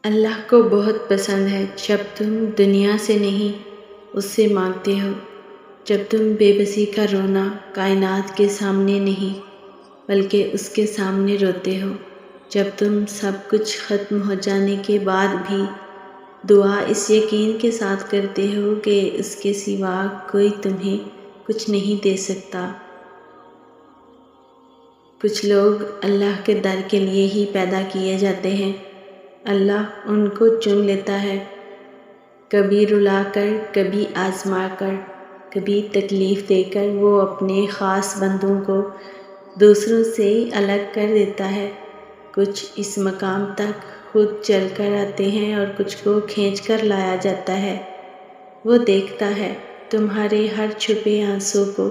اللہ کو بہت پسند ہے جب تم دنیا سے نہیں اس سے مانگتے ہو، جب تم بے بسی کا رونا کائنات کے سامنے نہیں بلکہ اس کے سامنے روتے ہو، جب تم سب کچھ ختم ہو جانے کے بعد بھی دعا اس یقین کے ساتھ کرتے ہو کہ اس کے سوا کوئی تمہیں کچھ نہیں دے سکتا۔ کچھ لوگ اللہ کے در کے لیے ہی پیدا کیے جاتے ہیں، اللہ ان کو چن لیتا ہے، کبھی رلا کر، کبھی آزما کر، کبھی تکلیف دے کر وہ اپنے خاص بندوں کو دوسروں سے الگ کر دیتا ہے۔ کچھ اس مقام تک خود چل کر آتے ہیں اور کچھ کو کھینچ کر لایا جاتا ہے۔ وہ دیکھتا ہے تمہارے ہر چھپے آنسوں کو،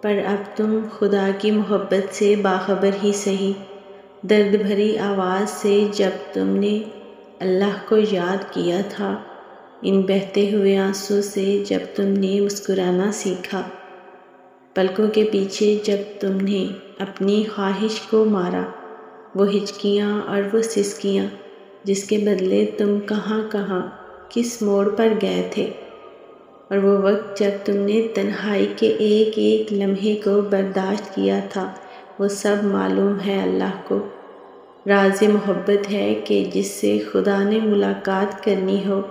پر اب تم خدا کی محبت سے باخبر ہی سہی، درد بھری آواز سے جب تم نے اللہ کو یاد کیا تھا، ان بہتے ہوئے آنسوں سے جب تم نے مسکرانا سیکھا، پلکوں کے پیچھے جب تم نے اپنی خواہش کو مارا، وہ ہچکیاں اور وہ سسکیاں جس کے بدلے تم کہاں کہاں کس موڑ پر گئے تھے، اور وہ وقت جب تم نے تنہائی کے ایک ایک لمحے کو برداشت کیا تھا، وہ سب معلوم ہے اللہ کو۔ راز محبت ہے کہ جس سے خدا نے ملاقات کرنی ہو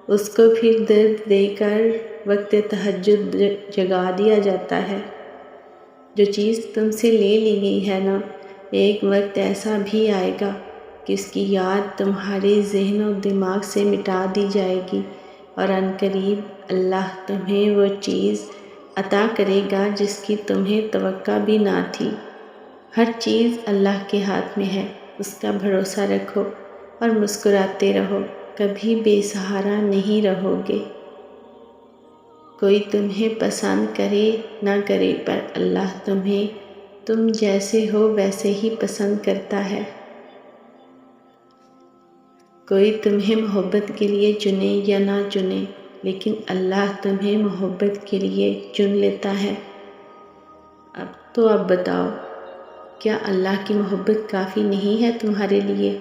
اس کو پھر درد دے کر وقت تہجد جگا دیا جاتا ہے۔ جو چیز تم سے لے لی گئی ہے نا، ایک وقت ایسا بھی آئے گا کہ اس کی یاد تمہارے ذہن و دماغ سے مٹا دی جائے گی، اور عنقریب اللہ تمہیں وہ چیز عطا کرے گا جس کی تمہیں توقع بھی نہ تھی۔ ہر چیز اللہ کے ہاتھ میں ہے، اس کا بھروسہ رکھو اور مسکراتے رہو، کبھی بے سہارا نہیں رہو گے۔ کوئی تمہیں پسند کرے نہ کرے پر اللہ تمہیں تم جیسے ہو ویسے ہی پسند کرتا ہے۔ کوئی تمہیں محبت کے لیے چنے یا نہ چنے، لیکن اللہ تمہیں محبت کے لیے چن لیتا ہے۔ اب بتاؤ، کیا اللہ کی محبت کافی نہیں ہے تمہارے لیے؟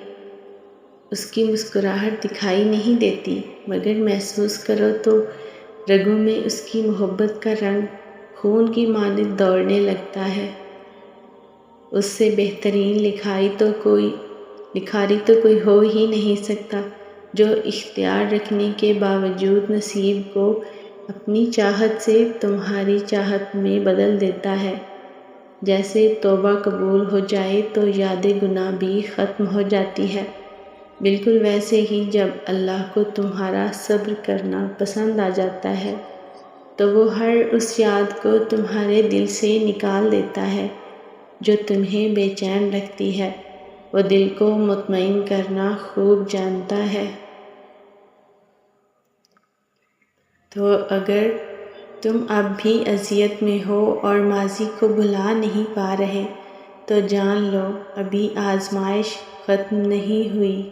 اس کی مسکراہٹ دکھائی نہیں دیتی، مگر محسوس کرو تو رگوں میں اس کی محبت کا رنگ خون کی مانند دوڑنے لگتا ہے۔ اس سے بہترین لکھاری تو کوئی ہو ہی نہیں سکتا، جو اختیار رکھنے کے باوجود نصیب کو اپنی چاہت سے تمہاری چاہت میں بدل دیتا ہے۔ جیسے توبہ قبول ہو جائے تو یاد گناہ بھی ختم ہو جاتی ہے، بالکل ویسے ہی جب اللہ کو تمہارا صبر کرنا پسند آ جاتا ہے تو وہ ہر اس یاد کو تمہارے دل سے نکال دیتا ہے جو تمہیں بے چین رکھتی ہے۔ وہ دل کو مطمئن کرنا خوب جانتا ہے۔ تو اگر تم اب بھی اذیت میں ہو اور ماضی کو بھلا نہیں پا رہے تو جان لو ابھی آزمائش ختم نہیں ہوئی۔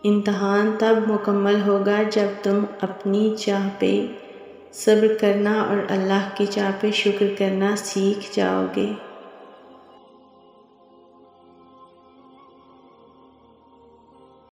امتحان تب مکمل ہوگا جب تم اپنی چاہ پہ صبر کرنا اور اللہ کی چاہ پہ شکر کرنا سیکھ جاؤ گے۔